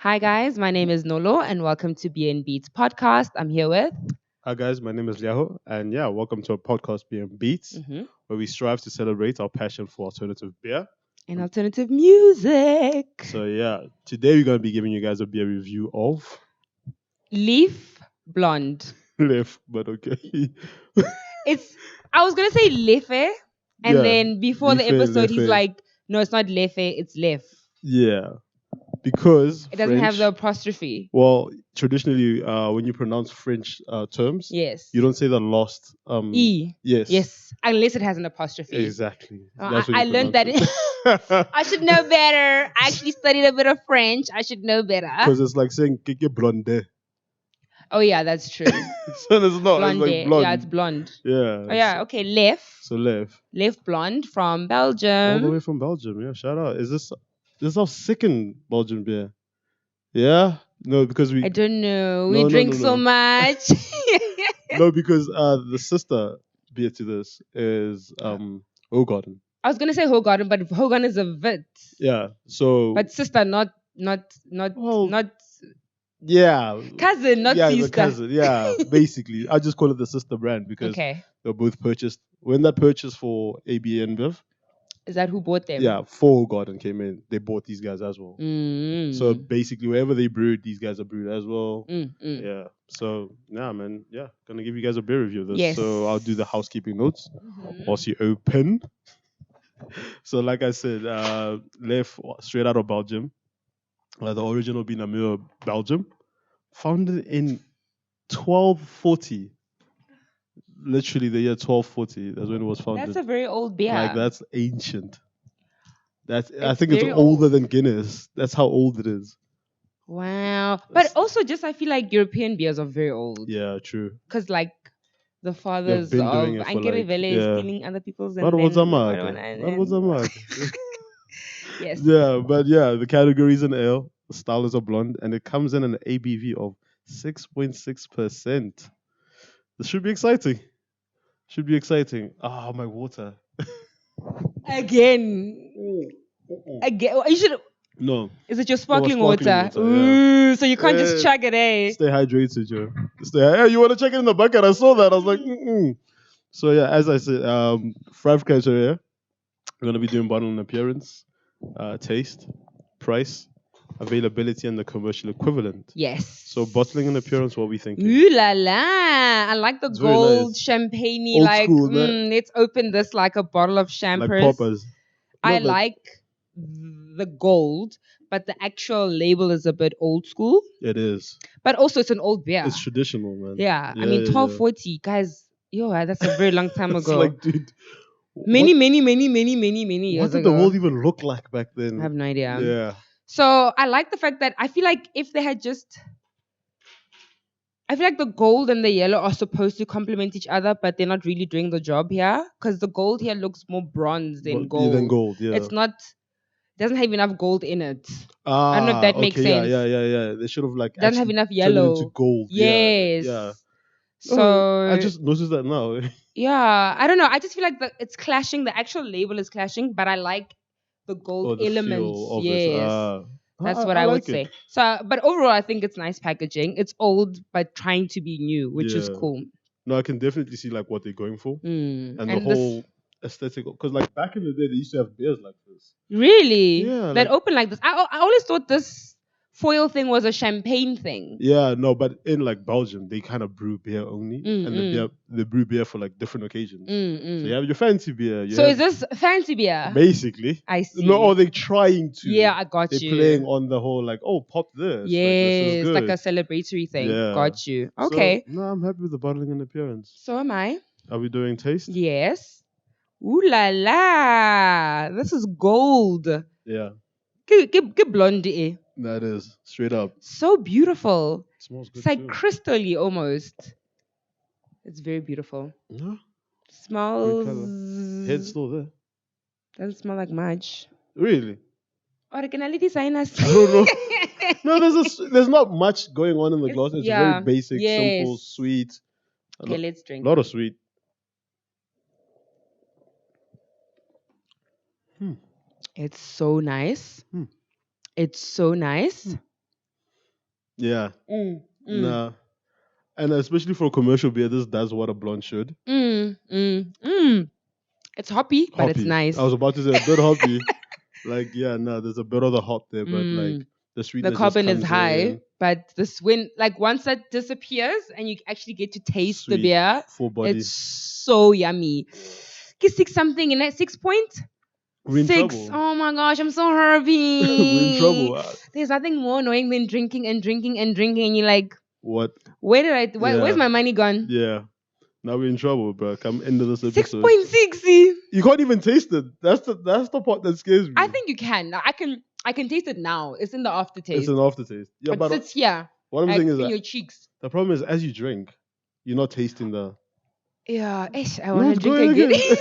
Hi guys, my name is Nolo and welcome to BN Beats podcast. I'm here with Hi guys, my name is Liaho, and yeah, welcome to our podcast being Beats, Mhm. where we strive to celebrate our passion for alternative beer. an alternative music. So yeah, today we're gonna be giving you guys a beer review of Leaf Blonde. Leffe, but okay, It's I was gonna say Leffe, and yeah, then before the Leffe, episode he's Leffe, like, no, it's not Leffe, it's Lef. yeah, because It doesn't have the French. apostrophe. Well, traditionally, when you pronounce French terms, Yes. you don't say the last. E. Yes, Yes. Unless it has an apostrophe. exactly. I, That's when I you learned pronounce that. it. I should know better. I actually studied a bit of French. I should know better. Because it's like saying "keke blonde." Oh yeah, that's true. So it's not. It's Blonde. like Yeah, it's blonde. blonde. Yeah. Oh yeah, okay. Lef. So Lev, Lef Blonde from all the Belgium. way from Belgium. Yeah, shout out. Is this our second Belgian beer? Yeah. No, because I we don't know. We no no drink no so no much. no because the sister beer to this is Garden. I was gonna say Hogarden, but Hogan is a bit. Yeah. So But sister, not well not yeah cousin, not yeah the sister. cousin yeah basically I just call it the sister brand because Okay. they're both purchased when that purchase for AB InBev. Is that who bought them? Yeah, four Garden came in. They bought these guys as well. So Mm. basically, wherever they brewed, these guys are brewed as well. Mm. Yeah. So yeah, man. Yeah, gonna give you guys a beer review of this. Yes. So I'll do the housekeeping notes Mhm. whilst you open. So like I said, left straight out of Belgium. The original being Namur, Belgium, founded in 1240. Literally the year 1240. That's when it was founded. That's a very old beer. Like that's ancient. I It's think it's very older old. than Guinness. That's how old it is. Wow. But That's- also just I feel like European beers are very old. yeah, true. Because like the They've fathers been doing of it for Ankere like Vele yeah. stealing other people's What and was a then mug? What was a mug? yes. Yeah, but yeah, the category is an ale. The style is a blonde, and it comes in an ABV of 6.6%. This should be exciting. Should be exciting. Ah, my water. Again. Mm. Again. You should No, is it your no, sparkling water? Yeah. Ooh, so you can't just Eh, chug it, eh? stay hydrated, Joe. Stay. Hey, you want to check it in the bucket? I saw that. I was like, mm-mm. So yeah, as I said, five criteria. We're gonna be doing bottling appearance, taste, price, availability, and the commercial equivalent. Yes. So bottling and appearance, what are we thinking? Ooh la la. I like the It's very gold nice. champagne Old like school, man. let's open this like a bottle of Like champers. poppers. I No, but like the gold, but the actual label is a bit old school. it is. But also it's an old beer. It's traditional, man. Yeah. I Yeah, mean yeah, yeah. 1240, guys, that's a very long time It's ago. like, dude, Many, what, many what years did the ago. world even look like back then? I have no idea. Yeah. So I like the fact that I feel like if they had just I feel like the gold and the yellow are supposed to complement each other, but they're not really doing the job here. Because the gold here looks more bronze than gold. Than gold, yeah. It's not doesn't have enough gold in it. Ah, I don't know if that makes okay, sense. yeah. They should have like Doesn't have actually enough turned it yellow. into gold. Yes. Yeah. So I just noticed that now. yeah, I don't know. I just feel like it's clashing. The actual label is clashing, but I like the gold The elements. feel of it. Yes. That's what I I would like it. say. So, but overall, I think it's nice packaging. It's old, but trying to be new, which is Yeah. cool. No, I can definitely see like what they're going for Mm. and the whole aesthetic. Because like back in the day, they used to have beers like this. Really? Yeah, That like- open like this. I always thought this foil thing was a champagne thing. Yeah, no, but in like Belgium, they kind of brew beer only, and Mm. they brew beer for like different occasions. So Mm. you have your fancy beer. So is this fancy beer? basically? I see. No, or they trying to. Yeah, I got They're you. playing on the whole like, oh, pop this. Yes, like, this is like good. a celebratory thing. Yeah. Got you. So, Okay. no, I'm happy with the bottling and appearance. So am I. Are we doing taste? Yes. Ooh la la. This is gold. Yeah, Get blonde. that is straight up. So beautiful. It smells good It's like too. crystally almost. It's very beautiful. Yeah, Smells. head's still there. Doesn't smell like much. Really? Originality sinus. I don't know. No, there's not much going on in the glass. It's yeah, very basic, simple, yes. sweet. Okay, let's drink. A lot of sweet. It's so nice. Hmm. It's so nice. Yeah. Mm, mm, Nah. And especially for commercial beer, that's what a blonde should. mm. It's hoppy, but it's Hoppy. I nice. was about to say a bit hoppy. Like, yeah, no, there's a bit of the hop there, but like Mm. the The sweetness just carbon is comes high, in. but this when like once that disappears and you actually get to taste the Sweet. beer, Full body. it's so yummy. Get 6 something in it, 6 point. We're in Six. trouble. Oh my gosh, I'm so We're in happy. trouble. There's nothing more annoying than drinking and drinking and drinking, and you're like, What? where's Yeah. my money gone? Yeah. Now we're in trouble, bro. Come end of this Six episode. point six. You can't even taste it. That's the part that scares me. I think you can. I can taste it now. It's in the It's aftertaste. an aftertaste. Yeah, It but sits here, what I'm like saying is in that your cheeks. the problem is as you drink, you're not tasting the. Yeah, I No, want to it's drink going again. again.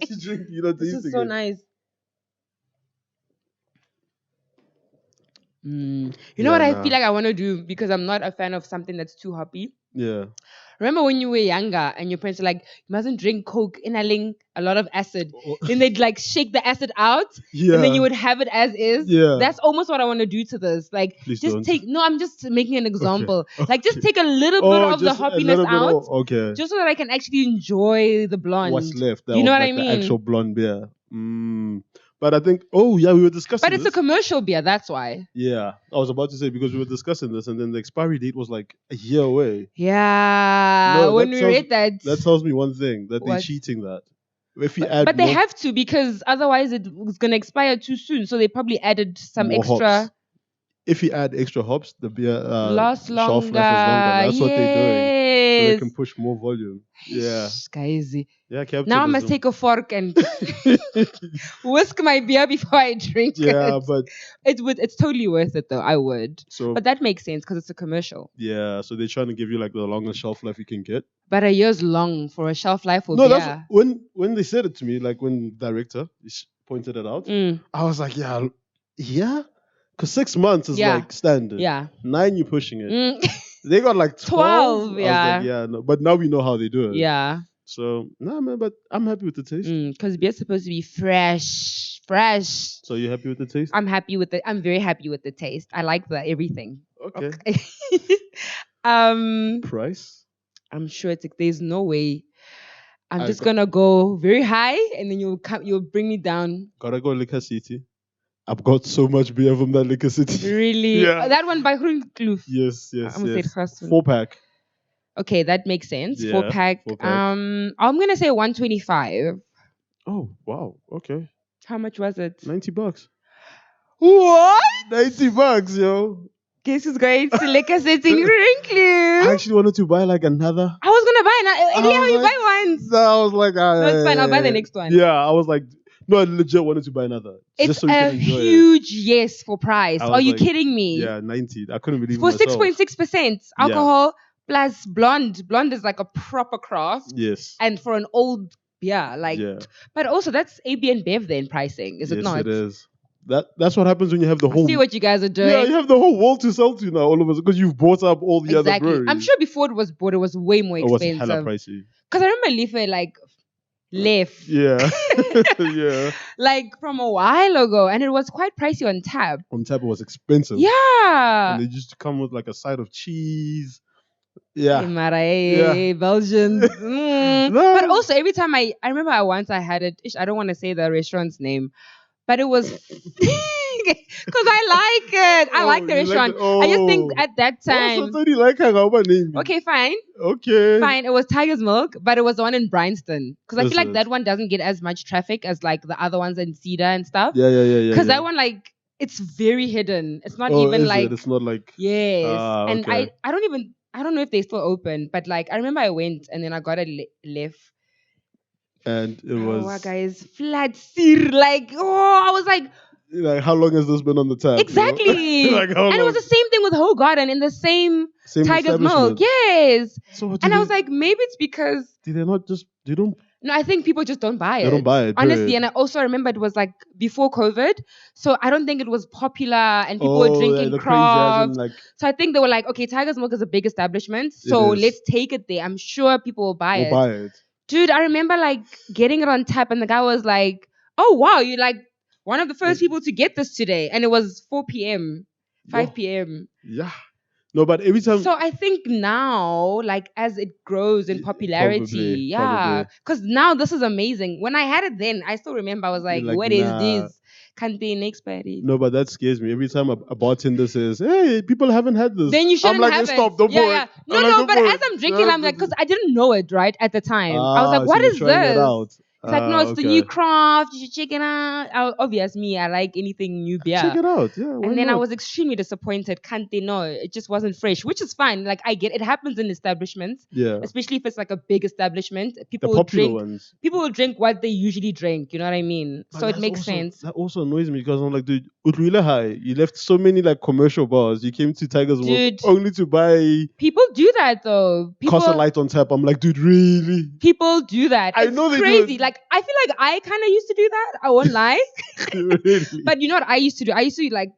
As you drink, you're not This is tasting so it. nice. You know Yeah, what I feel nah. like I want to do because I'm not a fan of something that's too hoppy. Yeah. Remember when you were younger and your parents were like, you mustn't drink Coke, inhaling a lot of acid. Oh, Then they'd like shake the acid out and then yeah. you would have it as is. Yeah. That's almost what I want to do to this. Like, Please just don't. take, no, I'm just making an Okay. example. Like, just Okay. take a little bit Oh, of the just a hoppiness little bit out of okay. just so that I can actually enjoy the What's blonde. left You know of what I like the actual mean? blonde beer. But I think oh yeah, we were But discussing it's a this. commercial beer, that's why. Yeah. I was about to say because we were discussing this and then the expiry date was like a year away. Yeah, No, when we read that. that tells me one thing, that they're What? cheating that. If you But add they more have to because otherwise it was gonna expire too soon. So they probably added some more hops. extra If you add extra hops, the beer last shelf life is longer. longer. That's what they're doing. So they Yes. can push more volume. Yeah. Guys. Yeah, Now I must capitalism. take a fork and whisk my beer before I drink Yeah, it. but It's totally worth it though. I would. so But that makes sense because it's a commercial. yeah, so they're trying to give you like the longest shelf life you can get. But a year's long for a shelf life for No, that's beer. when they said it to me, like when director pointed it out, Mm, I was like, yeah, because 6 months is yeah. like standard. Yeah. 9, you're pushing it. Mm, They got like 12. 12, I was like, yeah. yeah, no, but now we know how they do it. Yeah. So nah, man, but I'm happy with the taste. Because beer's supposed to be fresh. Fresh. So you happy with the taste? I'm happy with it. I'm very happy with the taste. I like the everything. Okay. um, Price? I'm sure there's no way. I'm I just got- gonna go very high, and then you'll bring me down. Gotta go Liquor City. I've got so much beer from that Liquor City. Really? Yeah. That one by Groenkloof. Yes, I'm gonna say yes. the first one. 4-pack. Okay, that makes sense. Yeah, 4-pack. 4-pack. I'm gonna say 125. Oh wow. Okay. How much was it? $90. What? $90, yo. Guess who's going to Liquor City in I Groenkloof? actually wanted to buy like another. I was gonna buy another. I Anyhow, was you like- buy once. No, I was like, No, it's fine. I'll buy the next one. Yeah, I was like, no, I legit wanted to buy another. It's just so you a can enjoy it. huge yes for price. I Are was you like, kidding me? Yeah, 90. I couldn't believe it For myself. 6.6% alcohol plus blonde. Blonde is like a proper craft. Yes. And for an old beer, like, Yeah. but also that's AB InBev then pricing, is it Yes, not? it is. That's what happens when you have the I whole. see what you guys are doing. Yeah, you have the whole world to sell to now, all of us, because you've bought up all the other Exactly. breweries. I'm sure before it was bought, it was way more it was hella expensive. pricey. Because I remember Leffe like left Yeah, yeah. like from a while ago, and it was quite pricey on tap. On tap, it was expensive. Yeah. And they used to come with like a side of cheese. Yeah. Hey, Mara, hey, Yeah. Belgian. No. But also every time I remember once I had it. I don't want to say the restaurant's name, but it was because I like it. I Oh, like the you like restaurant. it? I just think Oh. at that time. So you like how name? Okay, fine. Okay. Fine. It was Tiger's Milk, but it was the one in Bryanston. Because I Is feel like it? that one doesn't get as much traffic as like the other ones in Cedar and stuff. Yeah. Because that one, like, it's very hidden. It's not Oh, even is like. it? It's not like. Yes. Ah, And okay. I don't know if they still open, but like I remember I went and then I got a Leffe. And it Oh, was. guys, flat sear. Like, oh, I was like, how long has this been on the tap? exactly. Like, how and it was long? the same thing with Whole Garden in the same Same Tiger's Milk. establishment. Yes. So what And I was like, maybe it's because. did they not just? They don't. No, I think people just don't buy it. They don't buy it. Honestly, period. and I also remember it was like before COVID. So I don't think it was popular and people were drinking the craft. crazy like. So I think they were like, okay, Tiger's Milk is a big establishment. So is. let's take it there. I'm sure people will buy We'll it. buy it. Dude, I remember like getting it on tap and the guy was like, oh wow, you're like one of the first people to get this today. And it was 4 p.m. Yo, 5 p.m. yeah. No, but every time, So I think now, like as it grows in popularity, yeah, probably. because now this is amazing. When I had it then, I still remember I was You're like, like, "What is nah. this? Contain expiry." No, but that scares me. Every time a bartender says, "Hey, people haven't had this," Then you I'm shouldn't like, "Hey, have it. stop! Don't Yeah, pour it." yeah. No, I'm like, no. "Don't But pour as it." I'm drinking, I'm like, because I didn't know it right at the time. I was like, So "What you're is trying it this?" out. It's like, no, it's the new Okay. craft. You should check it out. Obvious me, I like anything new Check beer. it out. Yeah, why And then I not? was extremely disappointed. Can't they know? It just wasn't fresh, which is fine. Like I get it happens in establishments, Yeah, especially if it's like a big establishment. the People will popular drink. ones. People will drink what they usually drink. You know what I mean? But So it makes sense. that also annoys me because I'm like, dude, Utlwile High, you left so many like commercial bars. You came to Tiger's Walk Dude, only to buy people do that though. Casa Light on tap. I'm like, dude, really? People do that. I It's know they do crazy. Like I feel like I kind of used to do that. I won't lie. it. Really? But you know what I used to do? I used to like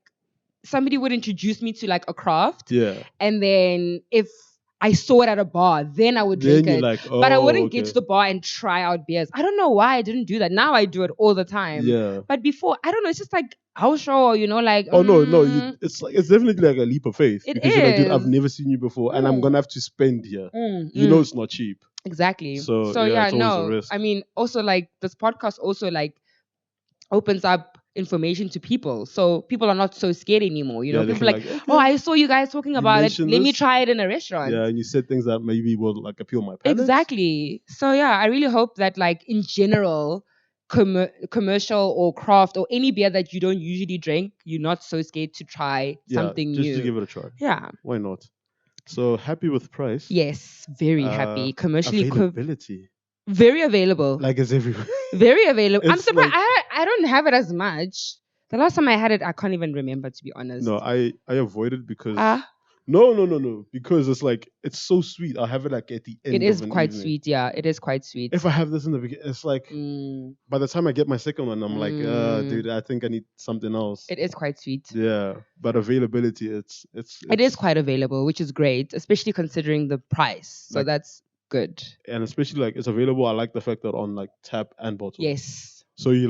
somebody would introduce me to like a craft, Yeah. and then if I saw it at a bar, then I would drink Then you're it. like, But I oh, wouldn't get okay. to the bar and try out beers. I don't know why I didn't do that. Now I do it all the time. Yeah. But before, I don't know. It's just like how sure, you know, like Oh no, no, it's like it's definitely like a leap of faith it because you're like, dude, I've is. never seen you before, and I'm Mm, gonna have to spend here. You know, mm. it's not cheap. Exactly. So So yeah, yeah, it's always a no. risk. I mean, also like this podcast also like opens up information to people. So people are not so scared anymore. You know, Yeah, they people can like, like, oh, okay, I saw you guys talking you about it. mentioned Let me this. try it in a restaurant. Yeah, and you said things that maybe will like appeal my palate. Exactly. So yeah, I really hope that like in general, commercial or craft or any beer that you don't usually drink, you're not so scared to try Yeah, something just to new. give it a try. Yeah. Why not? So happy with price. Yes. Very happy. Commercially Availability. very available. Like it's everywhere. Very available. I'm It's surprised. like I don't have it as much. The last time I had it, I can't even remember to be honest. no, I avoid it because Ah, no, because it's like it's so sweet. I'll have it like at the it end is of an quite evening. sweet. Yeah, it is quite sweet. If I have this in the beginning, it's like Mm, by the time I get my second one, I'm like, mm, dude, I think I need something else. it is quite sweet. Yeah, but availability, It is quite available, which is great, especially considering the price. So like, that's good. and especially like it's available. I like the fact that on like tap and bottle. Yes, So you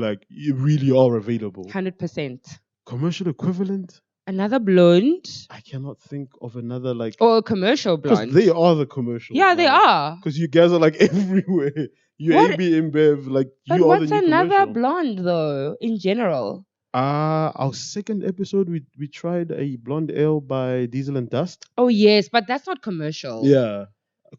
really are available. 100%. Commercial equivalent. Another blonde I cannot think of another like or a commercial because blonde. they are the commercials. Yeah, they are. Because you guys are like everywhere. You What- AB InBev, like But you are the what's new another commercial. blonde though, in general? Our second episode, we tried a blonde ale by Diesel and Dust. Oh yes, but that's not commercial. Yeah,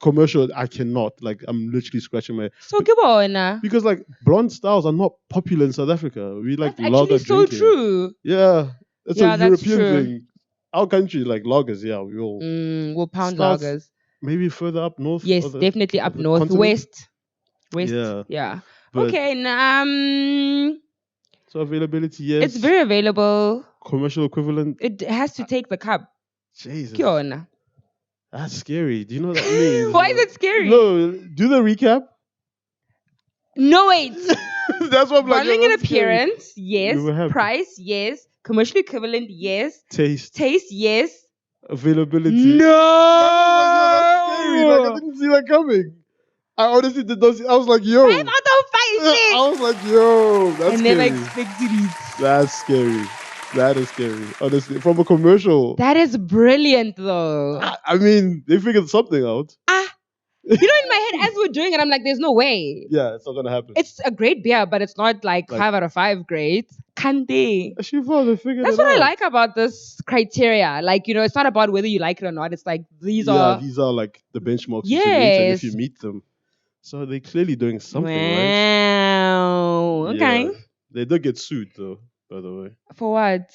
commercial. I cannot. Like I'm literally scratching my So come on. because like blonde styles are not popular in South Africa. We like That's lager actually so drinking. true. Yeah, it's Yeah, a that's European true. thing. Our country like lagers. Yeah, we all We'll pound Stouts, lagers. maybe further up north. Yes, of the, definitely up of the north, continent. west. Yeah, Yeah. but Okay. so availability, yes. It's very available. Commercial equivalent. It has to take the cup. Jesus, Kiona. that's scary. Do you know what that means? Why is it scary? No, do the recap. No, wait. That's what I'm like. Bottling yo, and that's scary. appearance, yes. You were happy. Price, yes. Commercial equivalent, yes. Taste, Taste, yes. availability. No. That's scary. Like I didn't see that coming. I honestly did not see. I was like, yo. 5 out of 5, sis. I was like, yo, that's I scary. never expected it. That's scary. That is scary. Honestly, from a commercial. That is brilliant, though. I mean, they figured something out. You know, in my head, as we're doing it, I'm like, there's no way. Yeah, it's not gonna happen. It's a great beer, but it's not like 5 out of 5 great. Can't they? She thought they figured That's it what out. I like about this criteria. Like, you know, it's not about whether you like it or not. It's like, these are like the benchmarks you should meet, and if you Yes. meet them. So they're clearly doing something, right? Wow. Okay. Yeah. They did get sued though, by the way. For what?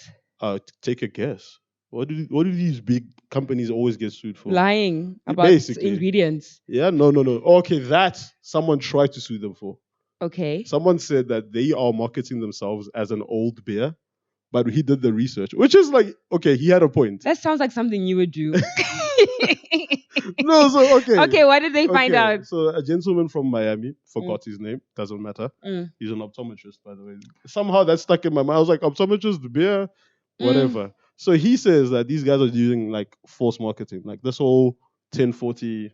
Take a guess. What do these big companies always get sued for? Lying about Basically. ingredients. Yeah, no. Okay, that someone tried to sue them for. Okay. Someone said that they are marketing themselves as an old beer, but he did the research, which is like, okay, he had a point. That sounds like something you would do. No, so okay. Okay, what did they find out? So a gentleman from Miami, forgot his name, doesn't matter. He's an optometrist, by the way. Somehow that stuck in my mind. I was like, optometrist, the beer, whatever. So he says that these guys are using like false marketing, like this whole 1040,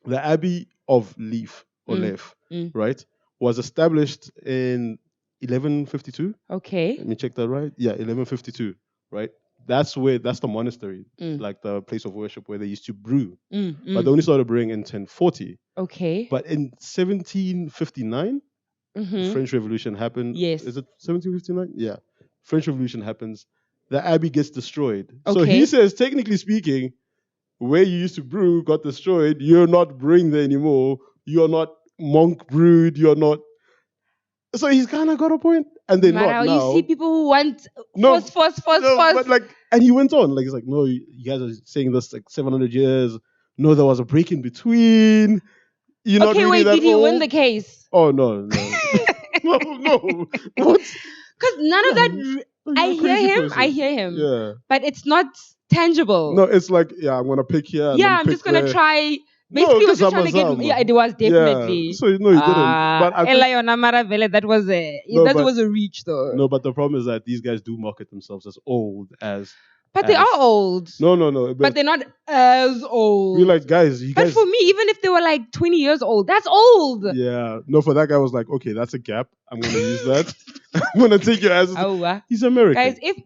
the Abbey of Leaf or Leffe, right, was established in 1152. Okay. Let me check that right. Yeah, 1152, right? that's the monastery, Mm. like the place of worship where they used to brew. Mm, But they only started brewing in 1040. okay. But in 1759, Mm-hmm. French Revolution happened. Yes. Is it 1759? Yeah. French Revolution happens. The abbey gets destroyed. So Okay. he says, technically speaking, where you used to brew got destroyed. You're not brewing there anymore. You're not monk brewed. You're not. So he's kind of got a point, and they're not Mara, you now. see people who want No, force. but like, and he went on, like, he's like, no, you guys are saying this like 700 years. No, there was a break in between. You're not Okay, really wait, that did he win old. the case? Oh no, no. What? Because none of that. You're I a hear crazy him. person. I hear him. Yeah. But it's not tangible. No, it's like, yeah, I'm gonna pick here. And Yeah, I'm I'm just gonna there. try. No, Basically, was because just I'm trying a to get. Zam. Yeah, it was definitely. Yeah. So no, he didn't. But I think Ella Yona Maravele, that was No, that but- was a reach though. no. But the problem is that these guys do market themselves as old as. But they are old. No. But they're not as old. we're like, guys, you But guys. for me, even if they were like 20 years old, that's old. Yeah. No, for that guy was like, okay, that's a gap. I'm gonna use that. I'm gonna take your asses. Oh, He's American. guys, if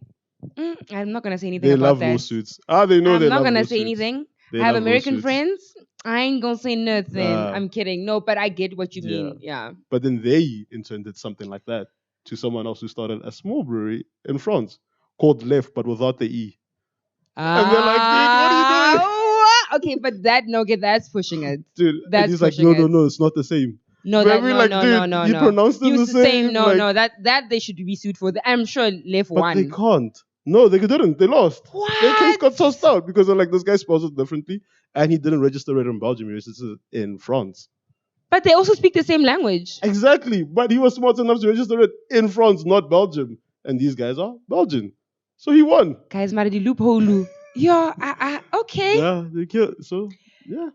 I'm not gonna say anything they about love that. lawsuits. They know I'm they not love gonna lawsuits. say anything. They I have love American lawsuits. friends. I ain't gonna say nothing. I'm kidding. No, but I get what you mean. Yeah. But then they in turn did something like that to someone else who started a small brewery in France called Leffe, but without the E. And they're like, dude, what are you doing? Okay, but that's pushing it. Dude, That's and he's like, pushing no, it's not the same. No, But that, we're no, like, no, dude, no, you no. pronounced them You the same. No, like, no, that they should be sued for. I'm sure Left but won. they can't. No, they didn't. They lost. What? Their case got tossed out because they're like, this guy spells it differently, and he didn't register it in Belgium. He registered it in France. But they also speak the same language. Exactly. But he was smart enough to register it in France, not Belgium. And these guys are Belgian. So he won. Guys, Maradi loophole. Yeah, okay. Yeah, they killed. So, yeah.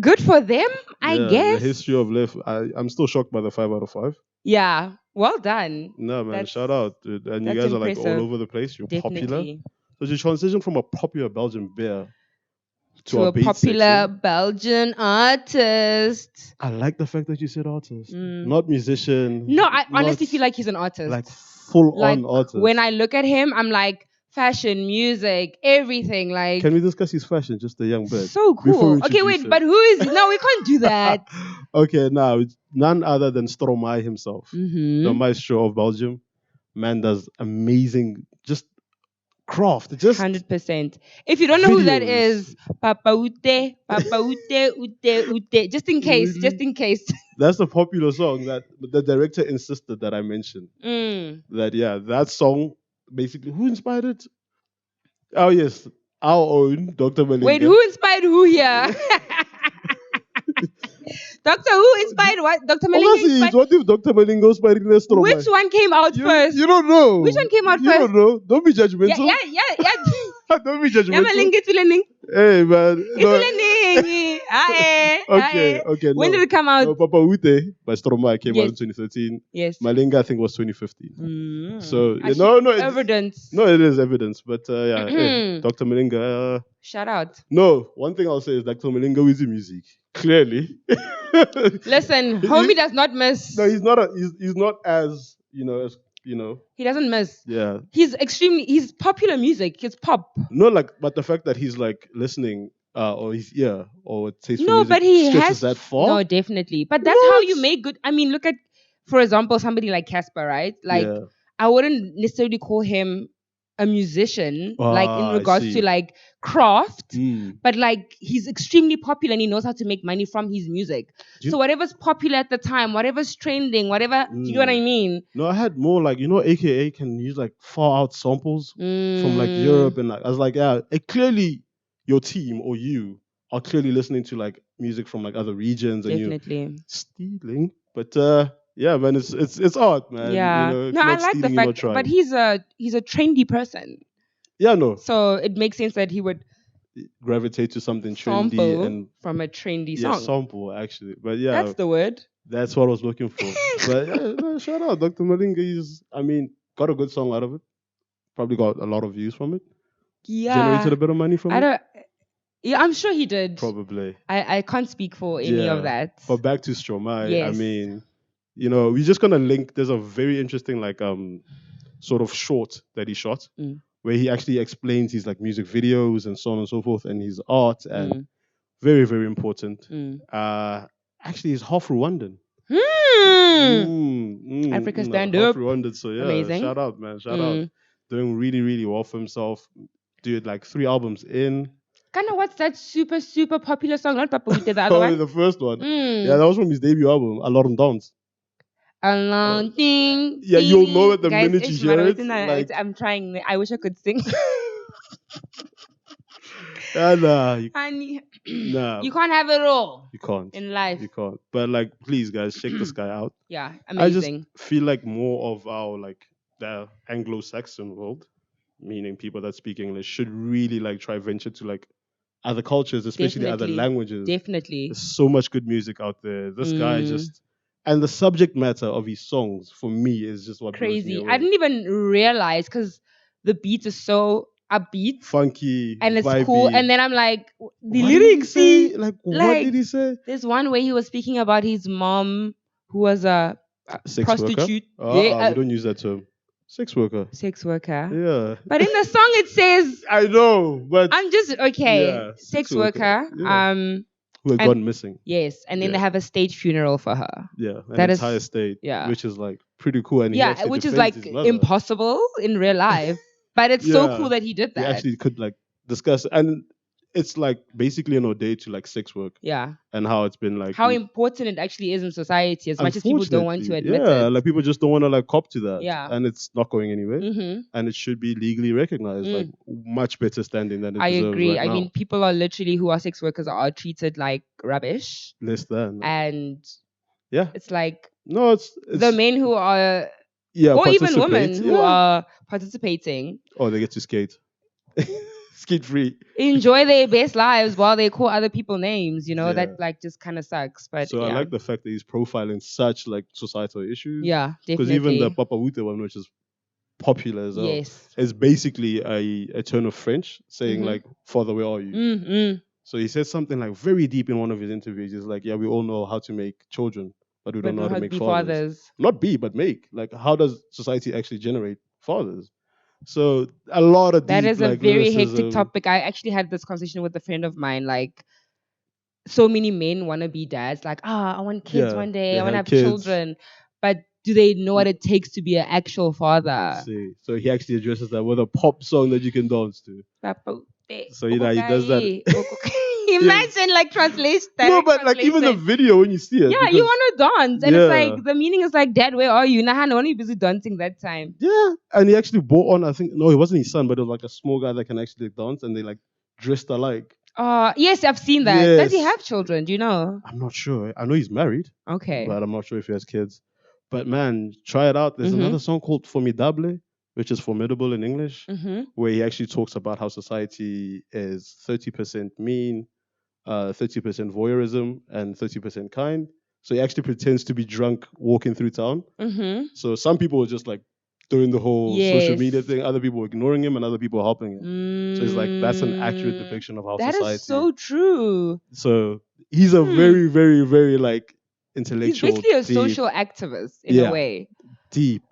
Good for them, I Yeah, guess. the history of Left. I'm still shocked by the 5 out of 5. Yeah, well done. No, man, That's- shout out, dude. And you that's guys are like all impressive. over the place. You're popular. Definitely. So you transition from a popular Belgian beer To a beat popular section. Belgian artist. I like the fact that you said artist, Mm. not musician. No, I honestly not feel like he's an artist. like full Like, on artist. when I look at him, I'm like, fashion, music, everything. Like, Can we discuss his fashion? Just a young bird. so Before cool. we Okay, introduce wait, him. but who is? No, we can't do that. Okay, now it's none other than Stromae himself, the Mm-hmm. maestro of Belgium. Man does amazing, just craft. Just 100%. If you don't know who that videos. is, Papa Ute, Ute. Just in case, Really? just in case. That's the popular song that the director insisted that I mention. Mm. That song basically, who inspired it? Oh yes, our own Dr. Malinga. Wait, who inspired who here? Doctor Who inspired what? Dr. Malinga Obviously, inspired. what if Dr. Malinga inspired Stromae? Which one came out first? You don't know. Which one came out You first? don't know. Don't be judgmental. Yeah. Don't be judgmental. Yamalinga it's learning. Hey man. It's No. learning. Okay. When no. did it come out? No, Papa Ute by Stromae came out Yes. in 2013. Yes. Malinga, I think, was 2015. Mm. So Actually, no, evidence. no, it is evidence. But hey, Dr. Malinga. Shout out. No, one thing I'll say is Dr. Malinga with the music. Clearly. Listen, homie does not miss. No, he's not. He's not as as He doesn't miss. Yeah. He's popular music. It's pop. No, but the fact that he's like listening, or his ear, or taste for No, music but he stretches has that far. No, definitely. But that's how What? you make good. I mean, look at, for example, somebody like Casper, right? Like, Yeah. I wouldn't necessarily call him a musician, like in I regards see. to like craft. Mm. But like he's extremely popular and he knows how to make money from his music. Do you- So whatever's popular at the time, whatever's trending, whatever, do you know what I mean? No, I had more like AKA can use like far out samples from like Europe, and like I was like, yeah, clearly your team or you are clearly listening to like music from like other regions, and you're Definitely. stealing. But yeah, man, it's art, man. Yeah. it's No, I not like the stealing, you're not fact, trying. but he's a trendy person. Yeah, no, So it makes sense that he would gravitate to something trendy sample and from a trendy yeah, song. sample actually. But yeah, That's the word. that's what I was looking for. But yeah, no, shout out Dr. Malinga. Got a good song out of it. Probably got a lot of views from it. Yeah. Generated a bit of money from I it. don't. Yeah, I'm sure he did. Probably. I can't speak for any Yeah. of that. But back to Stromae. Yes. I mean, we're just gonna link. There's a very interesting sort of short that he shot, where he actually explains his like music videos and so on and so forth and his art and Mm. very, very important. Mm. Actually, he's half Rwandan. Hmm. Africa No, stand half up. Rwandan. So yeah, Amazing. shout out, man. Shout out. Mm. Doing really, really well for himself. Dude, like 3 albums in. Kind of what's that super, super popular song? Not Papa Wite, the other Oh, one. the first one. Mm. Yeah, that was from his debut album, A Lot of Dance. A long thing. Yeah, you'll know it the Guys, minute you it's hear it. Marwatina, Like, I'm trying. I wish I could sing. nah, Honey, nah, you can't have it all you can't. in life. You can't. But like, please, guys, check this guy out. Yeah, I just amazing. feel like more of our like the Anglo-Saxon world, meaning people that speak English, should really like try venture to like other cultures, especially other Definitely. languages. Definitely. There's so much good music out there. This guy Mm. just and the subject matter of his songs for me is just what blows me Crazy. away. I didn't even realize because the beat is so upbeat Funky and it's vibey. cool. And then I'm like, the What did he lyrics. say? Like, what like, did he say? There's one where he was speaking about his mom who was a Sex prostitute. worker? Yeah, We don't use that term. Sex worker. sex worker. Yeah. But in the song it says, I know, but I'm just okay. Yeah, sex worker. Yeah. Who had and- gone missing. Yes, and then Yeah. they have a stage funeral for her. Yeah, an That is- entire state. yeah. Which is like pretty cool. And he Yeah, actually which is defends like his mother. impossible in real life. But it's so Yeah. cool that he did He that. actually could like discuss, and it's like basically an ode to like sex work Yeah. and how it's been like How important it actually is in society, as much as people don't want to admit yeah, it. like people just don't want to like cop to that. Yeah. And it's not going anywhere. Mm-hmm. And it should be legally recognized, like much better standing than it I deserves agree. right I now. mean, people are literally who are sex workers are treated like rubbish. Less than. And Yeah. it's like No, it's the men who are, yeah, or even women participate. who are participating, Oh, they get to skate. Skate free. enjoy their best lives while they call other people names. You know, Yeah. that like just kind of sucks. But So yeah. I like the fact that he's profiling such like societal issues. Yeah, Because definitely. even the Papa Wute one, which is popular as well, Yes. is basically a turn of French saying Mhm. like, "Father, where are you?" Mm-hmm. So he said something like very deep in one of his interviews. He's like, "Yeah, we all know how to make children, but we But don't know how to make be fathers. Not be, but make. Like, how does society actually generate fathers?" So a lot of That deep, is a like, very lyricism. hectic topic. I actually had this conversation with a friend of mine. Like, so many men want to be dads. Like, I want kids Yeah, one day. they I want to have have kids. children. But do they know what it takes to be an actual father? See, so he actually addresses that with a pop song that you can dance to. So he does that. Imagine like translation. No, but like even the video when you see it. Yeah, because- you want to dance, and Yeah. it's like the meaning is like, Dad, where are you? Nah, no, you busy dancing that time. Yeah, and he actually brought on. I think no, it wasn't his son, but it was like a small guy that can actually dance, and they like dressed alike. Yes, I've seen that. Does he Yes. have children? Do you know? I'm not sure. I know he's married, Okay. but I'm not sure if he has kids. But man, try it out. There's Mhm. another song called Formidable, which is formidable in English, Mm-hmm. where he actually talks about how society is 30% mean, 30% voyeurism, and 30% kind. So he actually pretends to be drunk walking through town. Mm-hmm. So some people were just like doing the whole social Yes. media thing. Other people were ignoring him, and other people were helping him. So it's like that's an accurate depiction of how That society. is so true. So he's a very, very, very like He's intellectual. basically a deep, social activist in Yeah. a way. deep.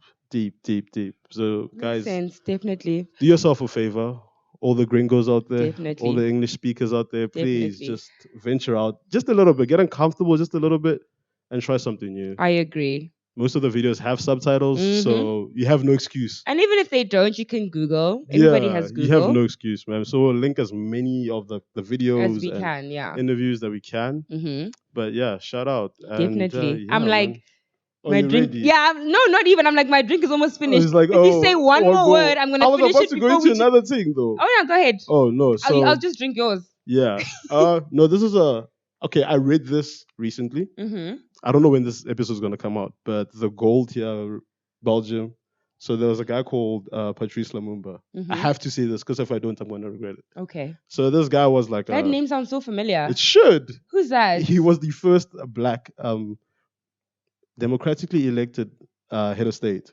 So Makes guys, sense, definitely. do yourself a favor. All the gringos out there, Definitely. all the English speakers out there, please Definitely. just venture out just a little bit, get uncomfortable just a little bit, and try something new. I agree. Most of the videos have subtitles, so you have no excuse. And even if they don't, you can Google. Everybody has You have Google no excuse, man. So we'll link as many of the videos as we and can. Yeah. interviews that we can. Mm-hmm. But yeah, shout out. And, Definitely. yeah, I'm like, man. Oh, my you're drink. ready? Yeah, no, not even. I'm like, my drink is almost finished. It's like, if you say one more go. word, I'm gonna I was finish about it to go before into we. another thing though. Oh yeah, go ahead. Oh no, so I'll just drink yours. yeah. No, this is okay. I read this recently. Mm-hmm. I don't know when this episode is gonna come out, but the gold here, Belgium. So there was a guy called Patrice Lumumba. Mm-hmm. I have to say this because if I don't, I'm gonna regret it. Okay. So this guy was like That name sounds so familiar. It should. Who's that? He was the first black democratically elected head of state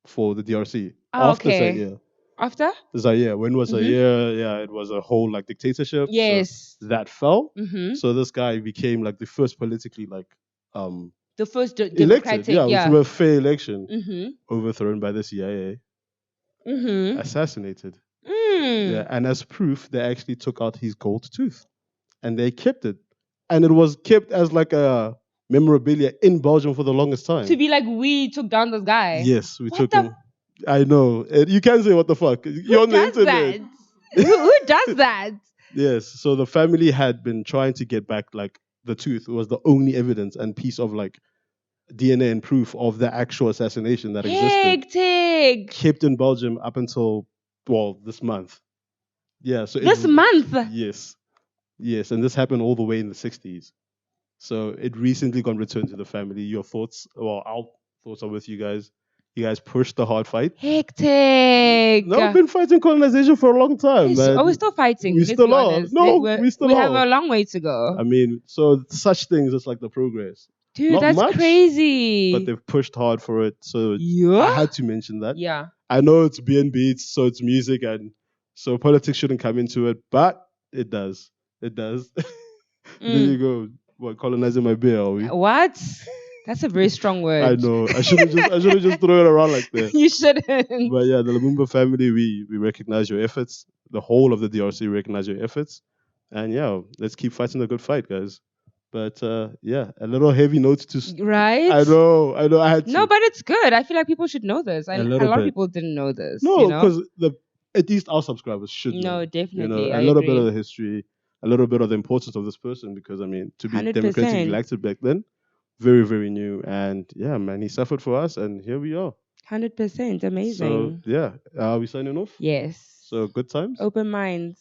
for the DRC. Oh, After okay. Zaire. After? Zaire. When was Mhm. Zaire? Yeah, it was a whole like dictatorship. Yes. So that fell. Mm-hmm. So this guy became like the first politically like The first elected. democratic. Yeah, through a fair election, Mm-hmm. overthrown by the CIA, Mm-hmm. assassinated. Yeah, and as proof, they actually took out his gold tooth and they kept it, and it was kept as like a memorabilia in Belgium for the longest To time. be like, we took down this guy. Yes, we What took the? him. I know. You can't say what the fuck. You're Who on the does internet. that? Who does that? Yes. So the family had been trying to get back like the tooth. It was the only evidence and piece of like DNA and proof of the actual assassination that existed. Hectic. Kept in Belgium up until this month. Yeah. So This month. yes, yes, and this happened all the way in the 60s. So it recently got returned to the family. Your thoughts? Well, our thoughts are with you guys. You guys pushed the hard fight. Hectic. No, I've been fighting colonization for a long time, Yes. Oh, we're man. still fighting. We Let's be still are. honest. No, we still We have are. a long way to go. I mean, so such things is like the progress. Dude, Not that's much, but crazy. they've pushed hard for it. So I Yeah. had to mention that. Yeah. I know it's BNB, so it's music, and so politics shouldn't come into it, but it does. It does. There you go. What, colonizing my beer, are we? What? That's a very strong word. I know. I should have just thrown it around like that. You shouldn't. But yeah, the Lumumba family, we recognize your efforts. The whole of the DRC recognize your efforts. And yeah, let's keep fighting the good fight, guys. But yeah, a little heavy note to. Right? I know. I had to. No, but it's good. I feel like people should know this. A A little lot of bit. people didn't know this. No, you know? because at least our subscribers should know. No, definitely. A I little agree. bit of the history, a little bit of the importance of this person, because I mean, to be 100%. democratically elected back then, very, very new. And yeah, man, he suffered for us, and here we are. 100%. Amazing. So yeah, are we signing off? Yes. So good times. Open minds.